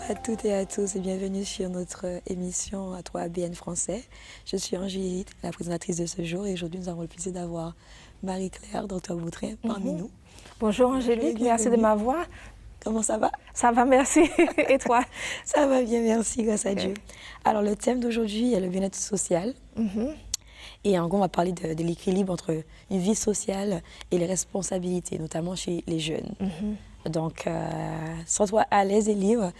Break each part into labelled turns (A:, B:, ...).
A: à toutes et à tous et bienvenue sur notre émission à 3BN français. Je suis Angélique, la présentatrice de ce jour et aujourd'hui nous avons le plaisir d'avoir Marie-Claire, docteur Boutrin, parmi nous.
B: Bonjour Angélique, merci de m'avoir.
A: Comment ça va?
B: Ça va, merci. Et toi?
A: Ça va bien, merci, grâce à Dieu. Alors le thème d'aujourd'hui est le bien-être social. Et en gros, on va parler de l'équilibre entre une vie sociale et les responsabilités, notamment chez les jeunes. Donc, sens-toi à l'aise et libre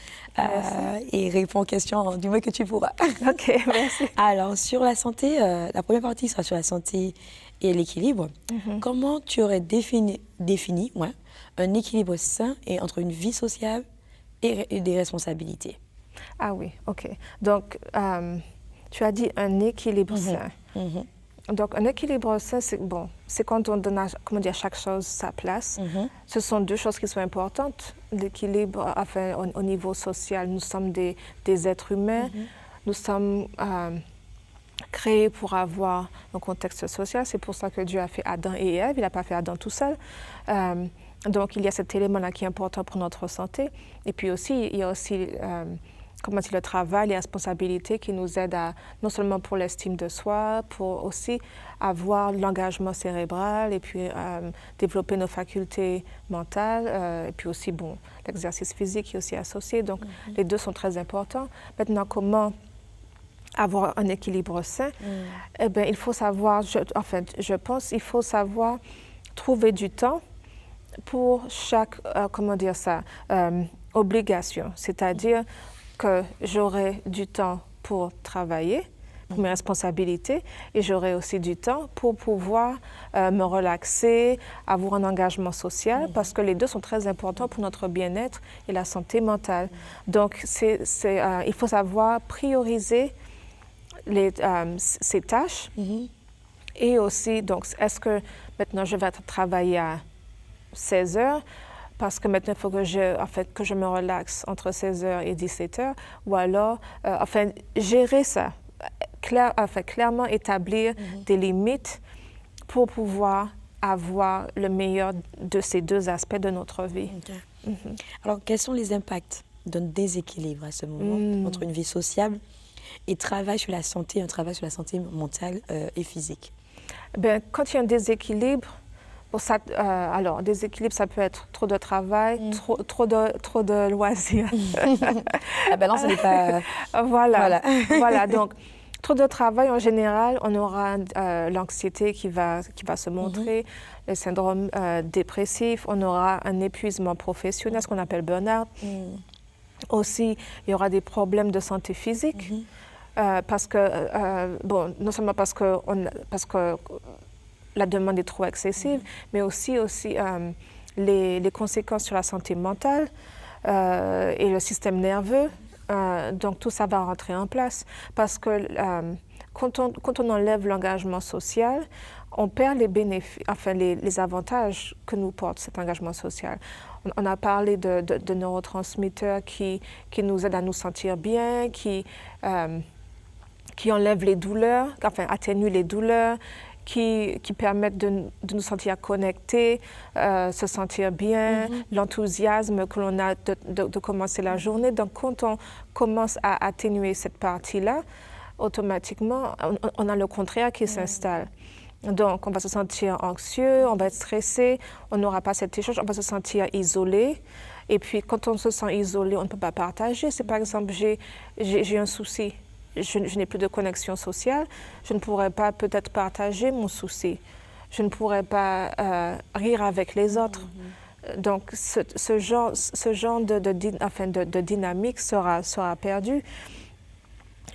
A: et réponds aux questions du mieux que tu pourras.
B: Ok, merci.
A: Alors, sur la santé, la première partie sera sur la santé et l'équilibre. Comment tu aurais défini un équilibre sain et entre une vie sociale et des responsabilités?
B: Ah oui, ok. Donc, tu as dit un équilibre sain. Donc, un équilibre sain, c'est quand on donne à chaque chose sa place. Ce sont deux choses qui sont importantes. L'équilibre, enfin, au niveau social, nous sommes des êtres humains. Nous sommes créés pour avoir un contexte social. C'est pour ça que Dieu a fait Adam et Ève. Il n'a pas fait Adam tout seul. Donc, il y a cet élément-là qui est important pour notre santé. Et puis aussi, il y a aussi le travail, les responsabilités qui nous aident à, non seulement pour l'estime de soi, pour aussi avoir l'engagement cérébral et puis développer nos facultés mentales. Et puis aussi, l'exercice physique qui est aussi associé. Donc, les deux sont très importants. Maintenant, comment avoir un équilibre sain? Eh bien, il faut savoir, je pense, il faut savoir trouver du temps pour chaque, obligation. C'est-à-dire que j'aurai du temps pour travailler, pour mes responsabilités, et j'aurai aussi du temps pour pouvoir me relaxer, avoir un engagement social, parce que les deux sont très importants pour notre bien-être et la santé mentale. Donc, il faut savoir prioriser ces tâches. Et aussi, donc, est-ce que maintenant je vais travailler à 16 heures? Parce que maintenant, il faut que je me relaxe entre 16h et 17h, ou alors, gérer ça, clairement établir des limites pour pouvoir avoir le meilleur de ces deux aspects de notre vie.
A: Alors, quels sont les impacts d'un déséquilibre à ce moment entre une vie sociable et un travail sur la santé mentale et physique?
B: Bien, quand il y a un déséquilibre, alors, déséquilibre, ça peut être trop de travail, trop de loisirs.
A: La balance n'est pas...
B: Voilà. Donc, trop de travail, en général, on aura l'anxiété qui va se montrer, le syndrome dépressif, on aura un épuisement professionnel, ce qu'on appelle burn-out. Aussi, il y aura des problèmes de santé physique, parce que, non seulement parce que la demande est trop excessive, mais aussi les conséquences sur la santé mentale et le système nerveux. Donc, tout ça va rentrer en place parce que quand on enlève l'engagement social, on perd les bénéfices, les avantages que nous porte cet engagement social. On a parlé de neurotransmetteurs qui nous aident à nous sentir bien, qui enlèvent les douleurs, atténuent les douleurs, qui permettent de nous sentir connectés, se sentir bien, l'enthousiasme que l'on a de commencer la journée. Donc, quand on commence à atténuer cette partie-là, automatiquement, on a le contraire qui s'installe. Donc, on va se sentir anxieux, on va être stressé, on n'aura pas cet échange, on va se sentir isolé. Et puis, quand on se sent isolé, on ne peut pas partager. C'est par exemple, j'ai un souci. Je n'ai plus de connexion sociale, je ne pourrais pas peut-être partager mon souci, je ne pourrais pas rire avec les autres. Donc, ce genre de dynamique sera perdu.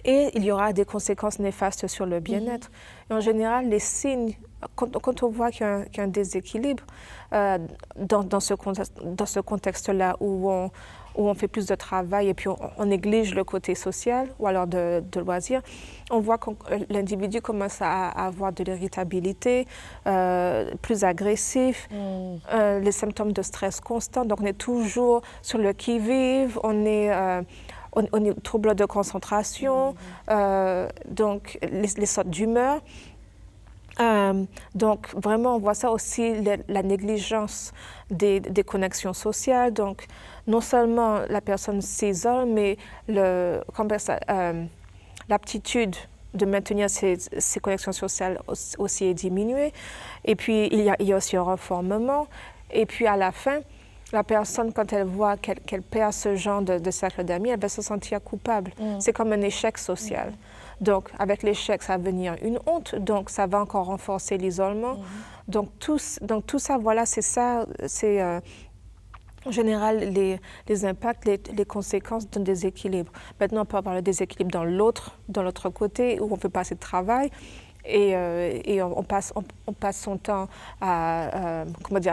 B: Et il y aura des conséquences néfastes sur le bien-être. Et en général, les signes, quand on voit qu'il y a un déséquilibre dans ce contexte-là où on fait plus de travail et puis on néglige le côté social ou alors de loisirs, on voit que l'individu commence à avoir de l'irritabilité, plus agressif, les symptômes de stress constant. Donc, on est toujours sur le qui-vive, on est troubles de concentration, donc les sortes d'humeur. Donc, vraiment, on voit ça aussi, la négligence des connexions sociales. Donc, non seulement la personne s'isole, mais l'aptitude de maintenir ces connexions sociales aussi est diminuée. Et puis, il y a aussi un renfermement. Et puis, à la fin, la personne, quand elle voit qu'elle perd ce genre de cercle d'amis, elle va se sentir coupable. C'est comme un échec social. Donc, avec l'échec, ça va venir une honte. Donc, ça va encore renforcer l'isolement. Donc, tout ça, voilà, c'est ça. C'est en général les impacts, les conséquences d'un déséquilibre. Maintenant, on peut avoir le déséquilibre dans l'autre côté, où on fait pas assez de travail. Et on passe son temps à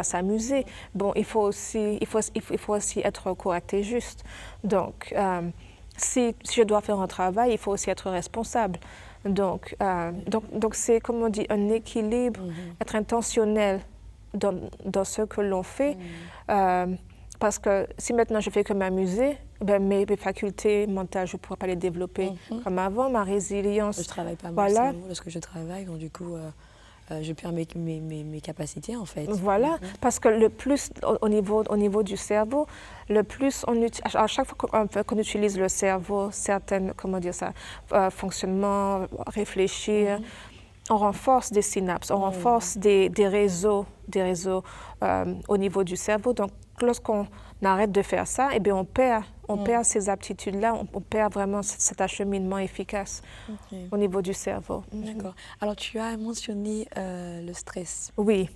B: s'amuser. Bon, il faut aussi être correct et juste. Donc, si je dois faire un travail, il faut aussi être responsable. Donc c'est, comme on dit, un équilibre, être intentionnel dans ce que l'on fait. Parce que si maintenant je fais que m'amuser, ben mes facultés mentales, je ne pourrais pas les développer comme avant, ma résilience.
A: Je travaille pas mon cerveau lorsque je travaille, donc du coup, je perds mes capacités en fait.
B: Voilà, parce que le plus, au niveau du cerveau, le plus à chaque fois qu'on utilise le cerveau, certaines, fonctionnements, réfléchir, on renforce des synapses, on renforce des réseaux au niveau du cerveau. Donc, lorsqu'on arrête de faire ça, eh bien, on perd ces aptitudes-là, on perd vraiment cet acheminement efficace au niveau du cerveau.
A: D'accord. Alors, tu as mentionné le stress.
B: Oui.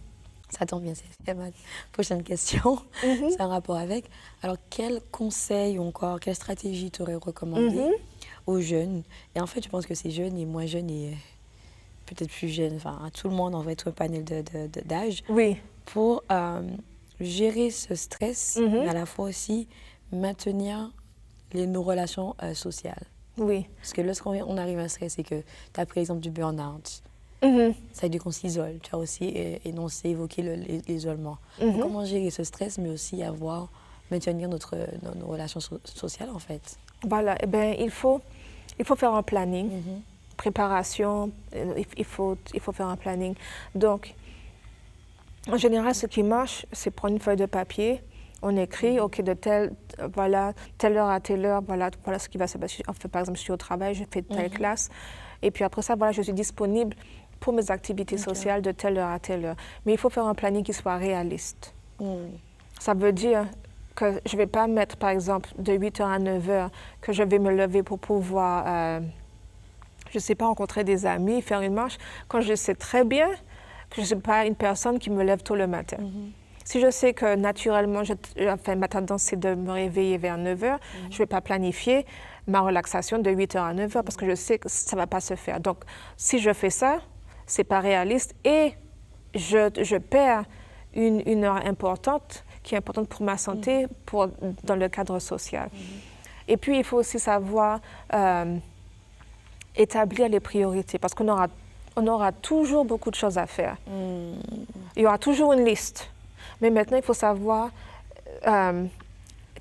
A: Ça tombe bien, c'est ma prochaine question. C'est un rapport avec. Alors, quels conseils ou encore quelle stratégie tu aurais recommandé aux jeunes? Et en fait, je pense que ces jeunes et moins jeunes et peut-être plus jeunes, enfin, à tout le monde, en fait, tout un panel d'âge.
B: Oui.
A: Pour gérer ce stress, mais à la fois aussi maintenir nos relations sociales. Oui. Parce que lorsqu'on arrive à un stress et que tu as pris l'exemple du burn-out, ça veut dire qu'on s'isole. Tu as aussi évoqué l'isolement. Comment gérer ce stress, mais aussi maintenir nos relations sociales, en fait? Voilà,
B: eh bien, il faut faire un planning, préparation, il faut faire un planning. Donc, en général, ce qui marche, c'est prendre une feuille de papier, on écrit, OK, de telle heure à telle heure, voilà ce qui va se passer. Par exemple, je suis au travail, je fais telle classe, et puis après ça, voilà, je suis disponible pour mes activités sociales de telle heure à telle heure. Mais il faut faire un planning qui soit réaliste. Ça veut dire que je ne vais pas mettre, par exemple, de 8h à 9h, que je vais me lever pour pouvoir, je ne sais pas, rencontrer des amis, faire une marche, quand je sais très bien que je ne suis pas une personne qui me lève tôt le matin. Si je sais que naturellement, ma tendance c'est de me réveiller vers 9h, je ne vais pas planifier ma relaxation de 8h à 9h parce que je sais que ça ne va pas se faire. Donc, si je fais ça, ce n'est pas réaliste et je perds une heure importante qui est importante pour ma santé, dans le cadre social. Et puis, il faut aussi savoir établir les priorités parce qu'on aura toujours beaucoup de choses à faire. Il y aura toujours une liste. Mais maintenant, il faut savoir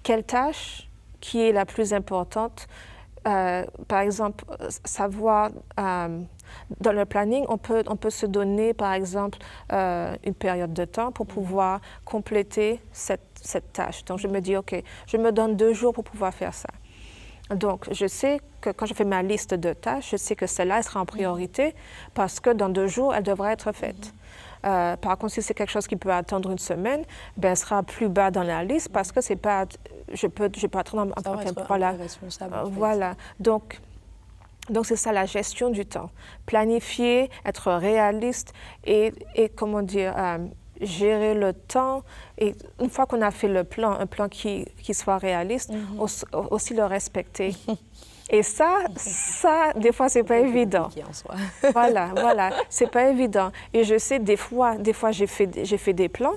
B: quelle tâche qui est la plus importante. Par exemple, savoir, dans le planning, on peut se donner, par exemple, une période de temps pour pouvoir compléter cette tâche. Donc, je me dis, OK, je me donne 2 jours pour pouvoir faire ça. Donc, je sais que quand je fais ma liste de tâches, je sais que celle-là elle sera en priorité parce que dans 2 jours, elle devrait être faite. Par contre, si c'est quelque chose qui peut attendre une semaine, ben, elle sera plus bas dans la liste parce que c'est pas, je peux attendre un peu. Voilà.
A: Responsable.
B: Voilà. Donc c'est ça la gestion du temps. Planifier, être réaliste et comment dire, gérer le temps. Et une fois qu'on a fait un plan qui soit réaliste, aussi le respecter. Et ça, des fois, c'est pas évident.
A: En soi.
B: Voilà, c'est pas évident. Et je sais, des fois, j'ai fait des plans.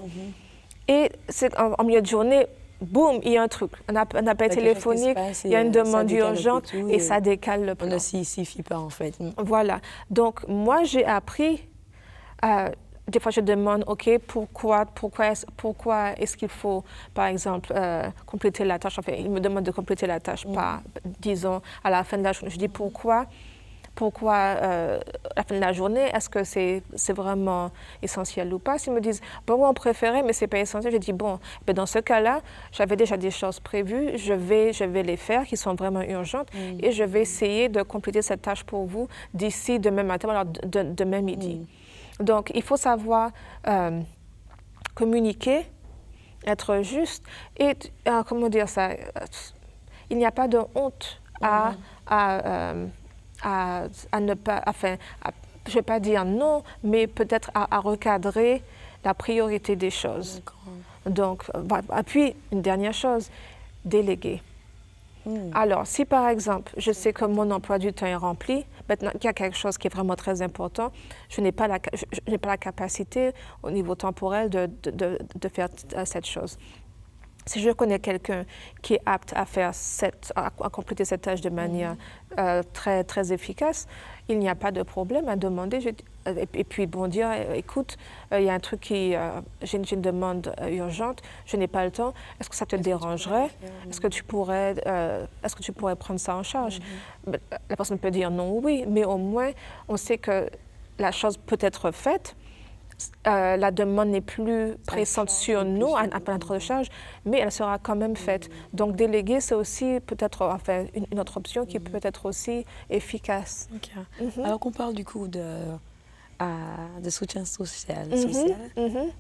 B: Et c'est en milieu de journée, boum, il y a un truc. Un appel téléphonique, il y a une demande urgente et ça décale le plan.
A: On ne s'y fie pas, en fait.
B: Voilà. Donc, moi, j'ai appris. Des fois, je demande, OK, pourquoi est-ce qu'il faut, par exemple, compléter la tâche. Enfin, il me demande de compléter la tâche, disons, à la fin de la journée. Je dis pourquoi. pourquoi à la fin de la journée, est-ce que c'est vraiment essentiel ou pas? S'ils me disent, bon, moi, on préférait, mais c'est pas essentiel, je dis, bon, ben, dans ce cas-là, j'avais déjà des choses prévues, je vais les faire, qui sont vraiment urgentes, et je vais essayer de compléter cette tâche pour vous d'ici demain matin, alors demain midi. Donc, il faut savoir communiquer, être juste, et comment dire ça, il n'y a pas de honte à ne pas, enfin, je ne vais pas dire non, mais peut-être à recadrer la priorité des choses. Donc, puis, une dernière chose, déléguer. Alors, si par exemple, je sais que mon emploi du temps est rempli, maintenant qu'il y a quelque chose qui est vraiment très important, je n'ai pas la capacité au niveau temporel de faire cette chose. Si je connais quelqu'un qui est apte à faire à compléter cette tâche de manière très, très efficace, il n'y a pas de problème à demander. Et puis, bon, dire, écoute, il y a un truc j'ai une demande urgente, je n'ai pas le temps, est-ce que ça te dérangerait? Est-ce que tu pourrais prendre ça en charge? La personne peut dire non ou oui, mais au moins, on sait que la chose peut être faite. La demande n'est plus pressante sur nous à notre charge, mais elle sera quand même faite. Donc, déléguer, c'est aussi peut-être une autre option qui peut être aussi efficace.
A: Alors qu'on parle du coup de soutien social,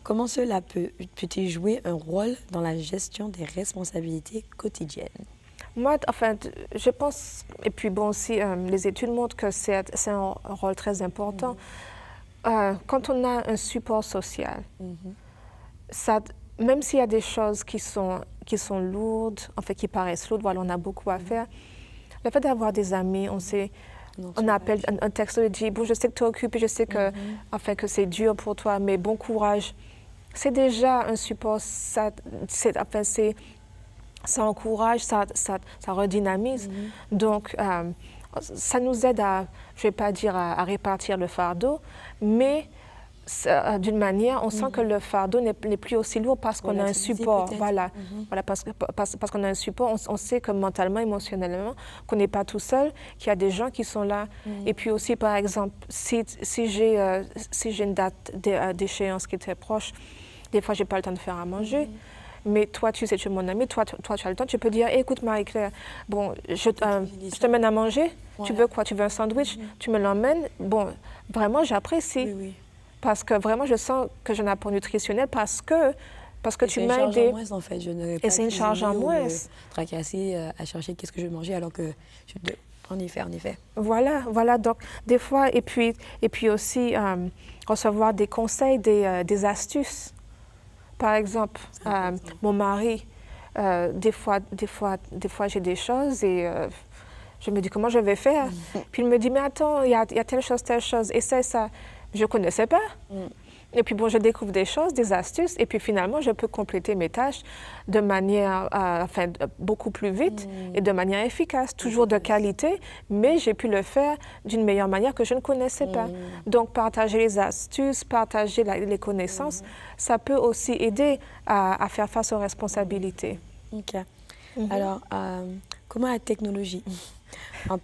A: comment cela peut-il jouer un rôle dans la gestion des responsabilités quotidiennes?
B: Moi, je pense, et puis bon aussi, les études montrent que c'est un rôle très important. Quand on a un support social, même s'il y a des choses qui sont lourdes, qui paraissent lourdes, voilà, on a beaucoup à faire, le fait d'avoir des amis, on appelle un texte et dit, bon, je sais que tu es occupé, je sais que, que c'est dur pour toi, mais bon courage. C'est déjà un support, ça encourage, ça redynamise. Donc, ça nous aide je ne vais pas dire à répartir le fardeau, mais d'une manière, on sent que le fardeau n'est plus aussi lourd parce qu'on a un support. Voilà, parce qu'on a un support, on sait que mentalement, émotionnellement, qu'on n'est pas tout seul, qu'il y a des gens qui sont là. Et puis aussi, par exemple, si j'ai une date d'échéance qui est très proche, des fois, je n'ai pas le temps de faire à manger. Mais toi, tu sais, tu es mon ami, toi, tu as le temps, tu peux dire, hey, écoute Marie-Claire, bon, je t'emmène à manger, tu veux quoi? Tu veux un sandwich? Tu me l'emmènes? Bon, vraiment, j'apprécie. Parce que vraiment, je sens que j'ai un apport nutritionnel parce que tu m'as aidé.
A: C'est une charge en moins, en fait. Je n'aurais pas
B: c'est une charge en moins.
A: Tracasser à chercher qu'est-ce que je vais manger alors que en effet.
B: Voilà. Donc, des fois, et puis aussi, recevoir des conseils, des astuces. Par exemple, mon mari, des fois, j'ai des choses et je me dis comment je vais faire. Puis il me dit, mais attends, il y a telle chose, et ça. Je ne connaissais pas. Et puis bon, je découvre des choses, des astuces, et puis finalement, je peux compléter mes tâches de manière, beaucoup plus vite et de manière efficace, toujours de qualité, mais j'ai pu le faire d'une meilleure manière que je ne connaissais pas. Donc, partager les astuces, partager les connaissances, ça peut aussi aider à faire face aux responsabilités.
A: OK. Alors, comment la technologie, en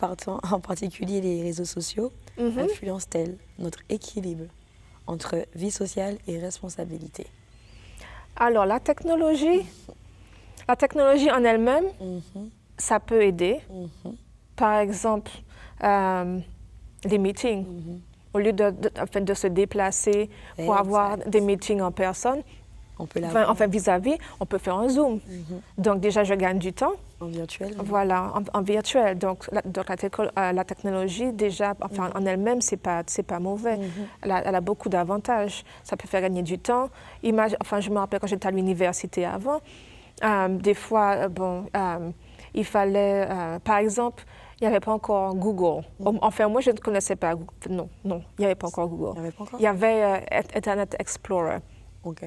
A: particulier les réseaux sociaux, influence-t-elle notre équilibre entre vie sociale et responsabilité?
B: Alors, la technologie en elle-même, ça peut aider. Par exemple, les meetings. Au lieu de se déplacer pour avoir des meetings en personne,
A: on peut
B: vis-à-vis, on peut faire un Zoom. Donc déjà, je gagne du temps.
A: En virtuel.
B: Voilà, en virtuel. Donc la technologie, déjà, en elle-même, c'est pas mauvais. Elle a beaucoup d'avantages. Ça peut faire gagner du temps. Je me rappelle quand j'étais à l'université avant, des fois, il fallait, par exemple, il n'y avait pas encore Google. Enfin, moi, je ne connaissais pas Google. Non, il n'y avait pas encore Google. Il y avait Internet Explorer.
A: OK.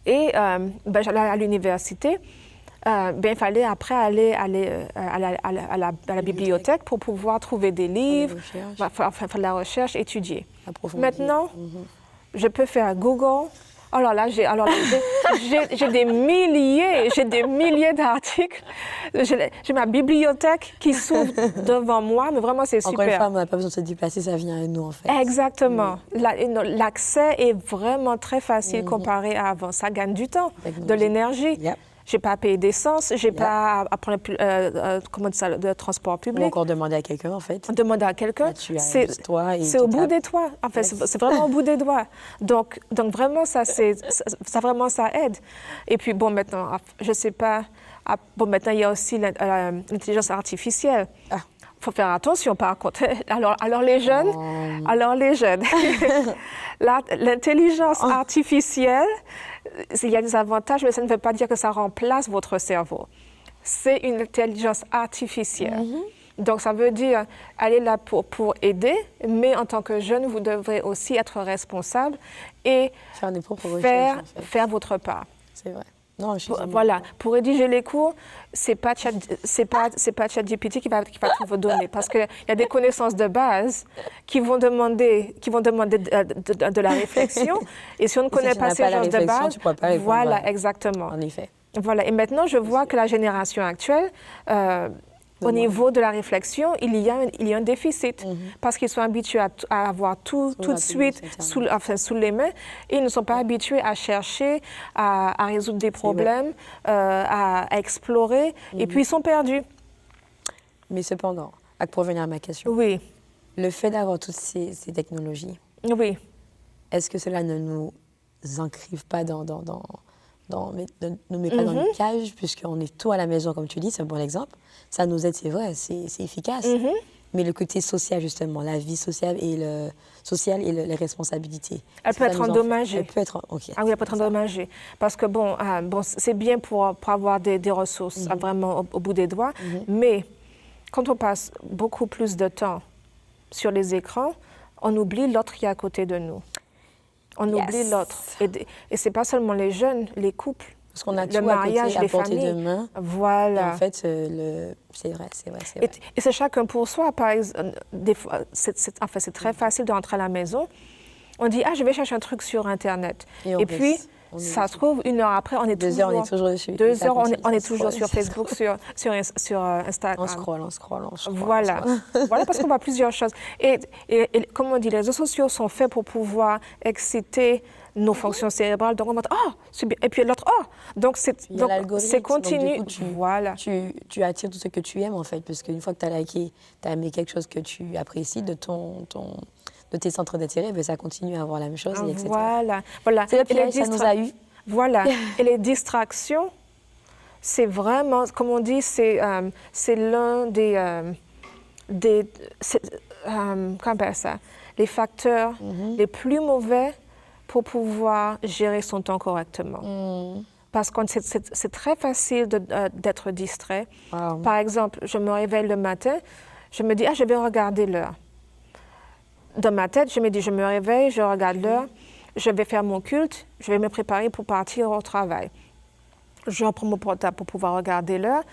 B: Et j'allais à l'université. Il fallait après aller à la bibliothèque pour pouvoir trouver des livres, faire de la recherche, étudier. Maintenant, je peux faire Google, Alors là, j'ai des milliers d'articles. J'ai ma bibliothèque qui s'ouvre devant moi, mais vraiment, c'est super.
A: Encore une fois, on n'a pas besoin de se déplacer, ça vient à nous, en fait.
B: Exactement. L'accès est vraiment très facile comparé à avant. Ça gagne du temps, de l'énergie.
A: Yep.
B: Je n'ai pas à payer d'essence, je n'ai pas à prendre de transport public.
A: Ou encore demander à quelqu'un, en fait.
B: Demander à quelqu'un, c'est au bout des doigts. En fait, c'est vraiment au bout des doigts. Donc vraiment, ça aide. Et puis, bon, maintenant, je ne sais pas... Bon, maintenant, il y a aussi l'intelligence artificielle. Il faut faire attention, par contre. Alors les jeunes, l'intelligence artificielle, il y a des avantages, mais ça ne veut pas dire que ça remplace votre cerveau. C'est une intelligence artificielle. Donc, ça veut dire, elle est là pour aider, mais en tant que jeune, vous devrez aussi être responsable et
A: faire des propres recherches, en fait.
B: Faire votre part.
A: C'est vrai. Non,
B: voilà, pour rédiger les cours, c'est pas ChatGPT qui va tout vous donner, parce qu'il y a des connaissances de base qui vont demander de la réflexion, et si on ne connaît pas ces choses de base,
A: tu pourras pas répondre.
B: Voilà, exactement.
A: En effet.
B: Voilà, et maintenant je vois que la génération actuelle, au niveau de la réflexion, il y a un déficit, parce qu'ils sont habitués à avoir tout de suite sous les mains, et ils ne sont pas habitués à chercher, à résoudre des problèmes, à explorer, et puis ils sont perdus.
A: Mais cependant, pour revenir à ma question,
B: oui.
A: Le fait d'avoir toutes ces technologies,
B: oui.
A: Est-ce que cela ne nous encrive pas ne nous met pas dans une cage, puisqu'on est tout à la maison, comme tu dis, c'est un bon exemple. Ça nous aide, c'est vrai, c'est efficace. Mais le côté social, justement, la vie sociale et les responsabilités.
B: Elle peut être endommagée.
A: Elle peut être, okay.
B: Ah oui, elle peut être endommagée. Parce que, bon, c'est bien pour avoir des ressources vraiment au bout des doigts, mais quand on passe beaucoup plus de temps sur les écrans, on oublie l'autre qui est à côté de nous. On oublie l'autre. Et ce n'est pas seulement les jeunes, les couples.
A: Parce qu'on a
B: le mariage,
A: à
B: les
A: portée
B: familles.
A: de main.
B: Voilà.
A: Et en fait, c'est vrai.
B: Et c'est chacun pour soi. Par exemple, des fois, c'est très facile de rentrer à la maison. On dit, je vais chercher un truc sur Internet. Et puis, ça se trouve, 1 heure après, on est toujours...
A: 2 heures, on est toujours dessus.
B: 2 heures, on est toujours sur Facebook, sur Instagram.
A: On scrolle.
B: Voilà, parce qu'on voit plusieurs choses. Et comme on dit, les réseaux sociaux sont faits pour pouvoir exciter nos fonctions cérébrales. Donc, on va dire, c'est bien. Et puis l'autre, Donc, c'est continu.
A: Donc, du coup,
B: voilà.
A: Tu attires tout ce que tu aimes, en fait, parce qu'une fois que tu as liké, tu as aimé quelque chose que tu apprécies de tes centres d'intérêt, ça continue à avoir la même chose, etc.
B: Voilà.
A: C'est le piège, ça nous a eu.
B: Voilà. Et les distractions, c'est vraiment, comme on dit, c'est l'un des comment on appelle ça? Les facteurs les plus mauvais pour pouvoir gérer son temps correctement. Parce que c'est très facile d'être distrait.
A: Wow.
B: Par exemple, je me réveille le matin, je me dis, je vais regarder l'heure. Dans ma tête, je me dis, je me réveille, je regarde l'heure, je vais faire mon culte, je vais me préparer pour partir au travail. Je reprends mon portable pour pouvoir regarder l'heure.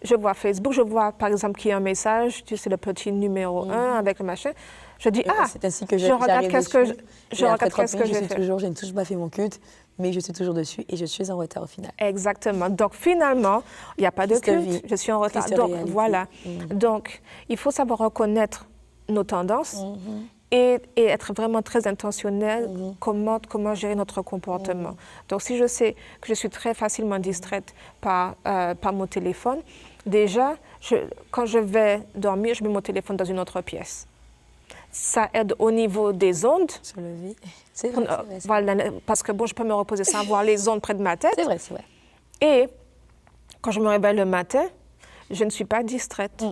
B: Je vois Facebook, je vois par exemple qu'il y a un message, tu sais, le petit numéro 1 avec le machin. Je dis,
A: c'est ainsi que
B: je regarde qu'est-ce que j'ai fait.
A: Je n'ai toujours pas fait mon culte, mais je suis toujours dessus et je suis en retard au final.
B: Exactement. Donc finalement, il n'y a pas de culte, je suis en retard. Donc voilà. Donc il faut savoir reconnaître nos tendances et être vraiment très intentionnel comment gérer notre comportement. Donc si je sais que je suis très facilement distraite par mon téléphone, déjà, quand je vais dormir, je mets mon téléphone dans une autre pièce. Ça aide au niveau des ondes.
A: Sur le vie. C'est vrai.
B: Voilà, parce que je peux me reposer sans avoir les ondes près de ma tête.
A: C'est vrai.
B: Et quand je me réveille le matin, je ne suis pas distraite.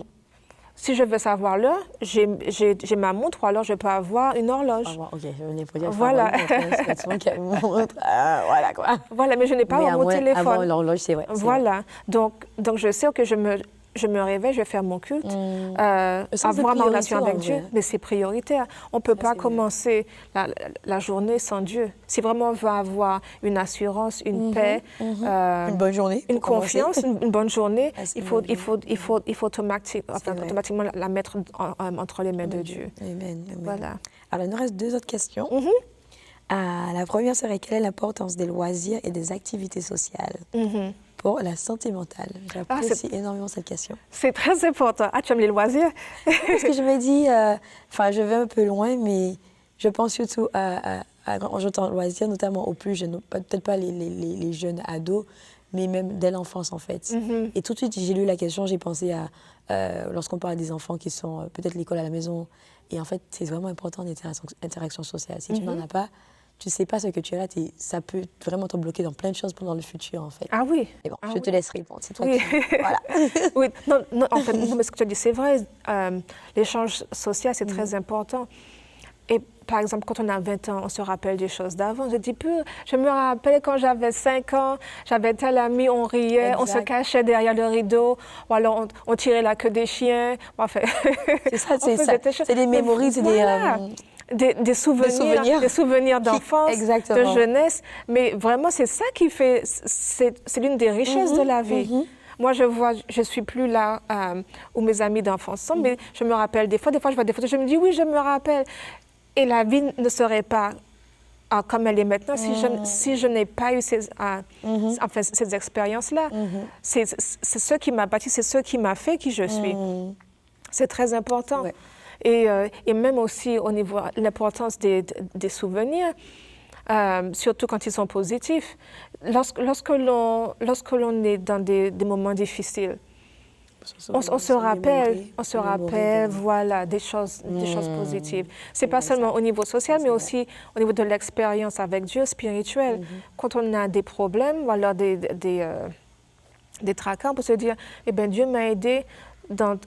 B: Si je veux savoir l'heure, j'ai ma montre ou alors je peux avoir une horloge.
A: OK, je venais pour dire
B: voilà.
A: Voilà quoi.
B: Voilà, mais je n'ai pas mon téléphone.
A: Avant l'horloge, c'est vrai.
B: Voilà. Donc je sais que je me réveille, je vais faire mon culte, avoir ma relation avec Dieu, mais c'est prioritaire. On ne peut pas commencer la journée sans Dieu. Si vraiment on veut avoir une assurance, une paix,
A: une bonne journée,
B: une confiance, une bonne journée, il faut automatiquement la mettre entre les mains de Dieu.
A: Amen.
B: Voilà.
A: Alors, il nous reste 2 autres questions. La première serait quelle est l'importance des loisirs et des activités sociales pour la santé mentale? J'apprécie énormément cette question.
B: C'est très important. Ah, tu aimes les loisirs?
A: Parce que je me dis, je vais un peu loin, mais je pense surtout quand j'entends loisirs, notamment aux plus jeunes, peut-être pas les jeunes ados, mais même dès l'enfance en fait. Et tout de suite, j'ai lu la question, j'ai pensé à lorsqu'on parle des enfants qui sont peut-être l'école à la maison. Et en fait, c'est vraiment important l'interaction sociale. Si tu n'en as pas, tu ne sais pas ce que tu as là, ça peut vraiment te bloquer dans plein de choses dans le futur, en fait.
B: Ah oui.
A: Mais bon, je te laisse répondre, c'est toi
B: qui...
A: Voilà.
B: Oui, non, en fait, mais ce que tu dis, c'est vrai, l'échange social, c'est très important. Et par exemple, quand on a 20 ans, on se rappelle des choses d'avant. Je me rappelle quand j'avais 5 ans, j'avais tel ami, on riait, on se cachait derrière le rideau, ou alors on tirait la queue des chiens. Enfin,
A: c'est ça, c'est des mémories, c'est
B: des souvenirs d'enfance, de jeunesse. Mais vraiment, c'est ça qui fait, c'est l'une des richesses de la vie. Moi, je suis plus là où mes amis d'enfance sont, mais je me rappelle des fois je vois des photos, je me dis oui, je me rappelle. Et la vie ne serait pas comme elle est maintenant si je n'ai pas eu ces expériences-là. C'est ce qui m'a bâti, c'est ce qui m'a fait qui je suis. C'est très important. Ouais. Et même aussi au niveau de l'importance des souvenirs, surtout quand ils sont positifs. Lorsque l'on est dans des moments difficiles, on se rappelle, voilà, des choses positives. C'est pas seulement au niveau social, mais aussi au niveau de l'expérience avec Dieu spirituel. Quand on a des problèmes ou alors des tracas, on peut se dire, eh bien, Dieu m'a aidé dans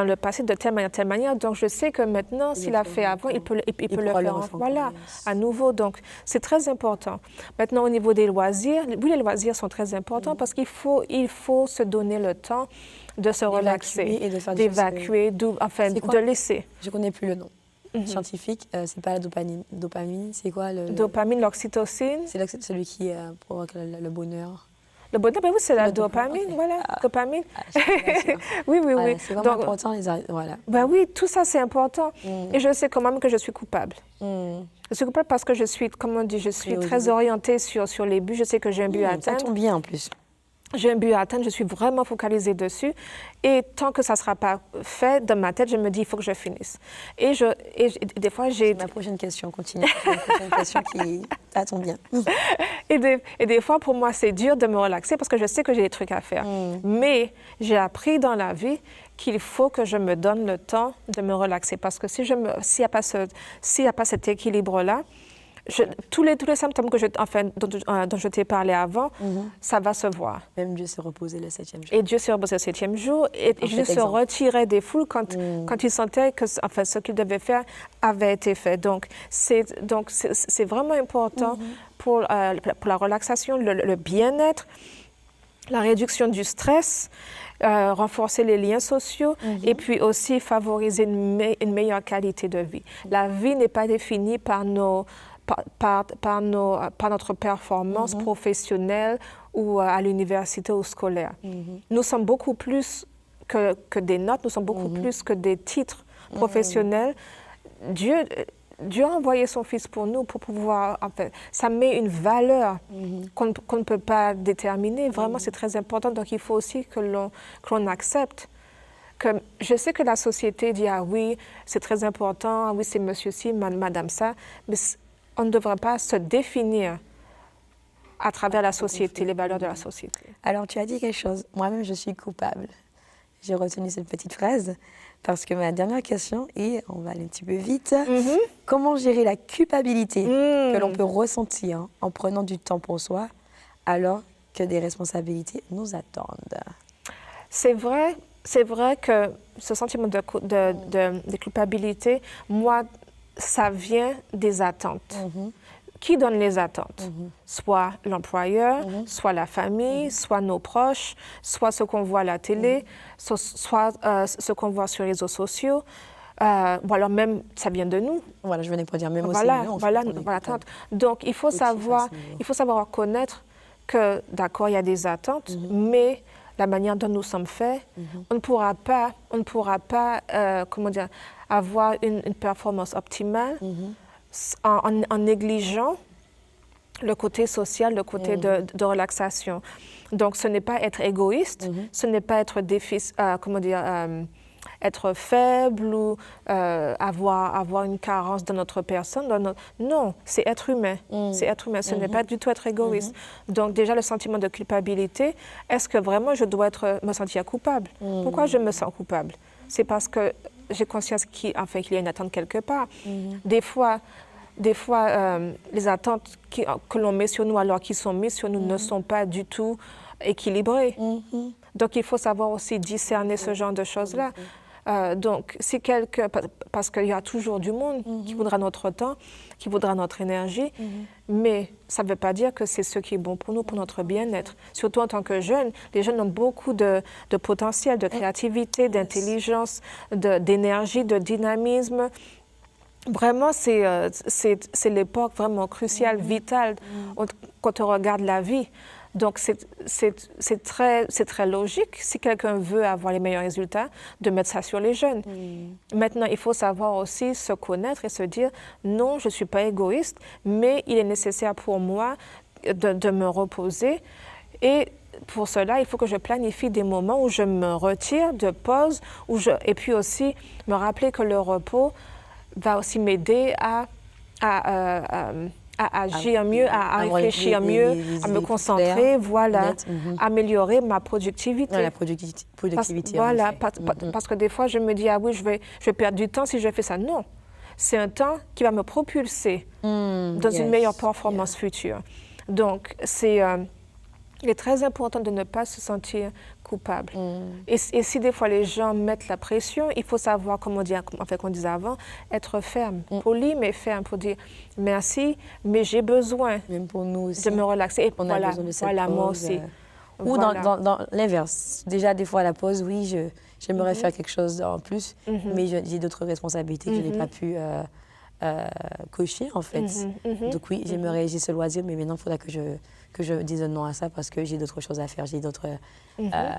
B: le passé de telle manière, donc je sais que maintenant, s'il a fait avant, il peut le faire à nouveau. Donc, c'est très important. Maintenant, au niveau des loisirs, oui, les loisirs sont très importants parce qu'il faut se donner le temps de se relaxer, d'évacuer, de laisser.
A: Je ne connais plus le nom. Scientifique, c'est pas la dopamine, c'est quoi le...
B: Dopamine, l'oxytocine.
A: C'est celui qui provoque le bonheur.
B: Le bonheur, ben oui, c'est la dopamine, voilà, dopamine. Oui.
A: C'est vraiment important, voilà.
B: Ben oui, tout ça, c'est important. Et je sais quand même que je suis coupable. Je suis coupable parce que je suis, comme on dit, je suis très orientée sur les buts. Je sais que j'ai un but à atteindre.
A: Ça tombe bien, en plus.
B: J'ai un but à atteindre, je suis vraiment focalisée dessus. Et tant que ça ne sera pas fait, dans ma tête, je me dis, il faut que je finisse. Et des fois, j'ai...
A: Ma prochaine question, continue. Ma prochaine question ça tombe bien.
B: Et des fois, pour moi, c'est dur de me relaxer parce que je sais que j'ai des trucs à faire. Mais j'ai appris dans la vie qu'il faut que je me donne le temps de me relaxer. Parce que s'il n'y a pas cet équilibre-là, tous les symptômes dont je t'ai parlé avant, ça va se voir.
A: Même Dieu s'est reposé le 7e jour.
B: Et Dieu s'est reposé le 7e jour. Et Dieu se retirait des foules quand il sentait que ce qu'il devait faire avait été fait. Donc, c'est vraiment important pour la relaxation, le bien-être, la réduction du stress, renforcer les liens sociaux et puis aussi favoriser une meilleure qualité de vie. La vie n'est pas définie par notre performance professionnelle ou à l'université ou scolaire. Nous sommes beaucoup plus que des notes, nous sommes beaucoup plus que des titres professionnels. Dieu a envoyé son Fils pour nous, pour pouvoir... ça met une valeur qu'on ne peut pas déterminer. Vraiment, c'est très important. Donc, il faut aussi que l'on accepte. Je sais que la société dit « Ah oui, c'est très important. Ah oui, c'est monsieur ci, madame ça. » Mais on ne devrait pas se définir à travers la société, les valeurs de la société.
A: Alors, tu as dit quelque chose. Moi-même, je suis coupable. J'ai retenu cette petite phrase parce que ma dernière question est, on va aller un petit peu vite, comment gérer la culpabilité que l'on peut ressentir en prenant du temps pour soi alors que des responsabilités nous attendent?
B: C'est vrai que ce sentiment de culpabilité, moi, ça vient des attentes. Qui donne les attentes? Soit l'employeur, soit la famille, soit nos proches, soit ce qu'on voit à la télé, soit ce qu'on voit sur les réseaux sociaux. Ou alors même, ça vient de nous.
A: Voilà, je venais pour dire même aussi.
B: Voilà. Donc, il faut savoir reconnaître que, d'accord, il y a des attentes, mais la manière dont nous sommes faits, on ne pourra pas avoir une performance optimale en négligeant le côté social, le côté de relaxation. Donc, ce n'est pas être égoïste, ce n'est pas être être faible ou avoir une carence de notre personne. Non, c'est être humain. C'est être humain. Ce n'est pas du tout être égoïste. Donc, déjà, le sentiment de culpabilité, est-ce que vraiment je dois me sentir coupable? Pourquoi je me sens coupable? C'est parce que j'ai conscience qu'il y a une attente quelque part. Des fois, les attentes que l'on met sur nous, alors qu'ils sont mises sur nous, ne sont pas du tout équilibrées. Donc, il faut savoir aussi discerner ce genre de choses-là. Donc, si quelqu'un, parce qu'il y a toujours du monde qui voudra notre temps, qui voudra notre énergie, mais ça ne veut pas dire que c'est ce qui est bon pour nous, pour notre bien-être. Surtout en tant que jeunes, les jeunes ont beaucoup de potentiel, de créativité, d'intelligence, d'énergie, de dynamisme. Vraiment, c'est l'époque vraiment cruciale, vitale, quand on regarde la vie. Donc, c'est très logique, si quelqu'un veut avoir les meilleurs résultats, de mettre ça sur les jeunes. Maintenant, il faut savoir aussi se connaître et se dire, non, je ne suis pas égoïste, mais il est nécessaire pour moi de me reposer. Et pour cela, il faut que je planifie des moments où je me retire de pause, et puis aussi me rappeler que le repos va aussi m'aider à agir mieux, à réfléchir mieux, à me concentrer, voilà, améliorer ma productivité.
A: La productivité.
B: Parce que des fois, je me dis, ah oui, je vais perdre du temps si je fais ça. Non, c'est un temps qui va me propulser dans une meilleure performance future. Donc, il est très important de ne pas se sentir coupable. Et si des fois les gens mettent la pression, il faut savoir, comme on disait avant, être ferme, poli mais ferme, pour dire merci, mais j'ai besoin
A: même pour nous aussi,
B: de me relaxer. Et
A: on a besoin de cette pause,
B: moi aussi.
A: Ou dans l'inverse. Déjà, des fois, à la pause, oui, j'aimerais faire quelque chose en plus, mais j'ai d'autres responsabilités que je n'ai pas pu cocher, en fait. Donc oui, j'ai ce loisir, mais maintenant, il faudra que je dise non à ça parce que j'ai d'autres choses à faire, j'ai d'autres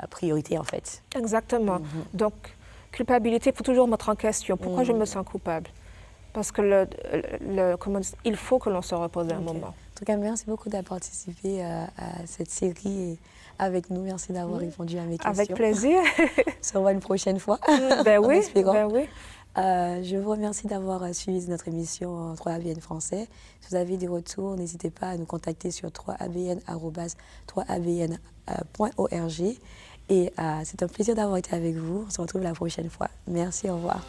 A: priorités, en fait.
B: Exactement. Donc, culpabilité, il faut toujours mettre en question. Pourquoi je me sens coupable? Parce que il faut que l'on se repose un moment.
A: En tout cas, merci beaucoup d'avoir participé à cette série avec nous. Merci d'avoir répondu à mes questions.
B: Avec plaisir.
A: On se revoit une prochaine fois.
B: Ben oui.
A: Je vous remercie d'avoir suivi notre émission 3ABN français. Si vous avez des retours, n'hésitez pas à nous contacter sur 3abn@3abn.org. Et c'est un plaisir d'avoir été avec vous. On se retrouve la prochaine fois. Merci, au revoir.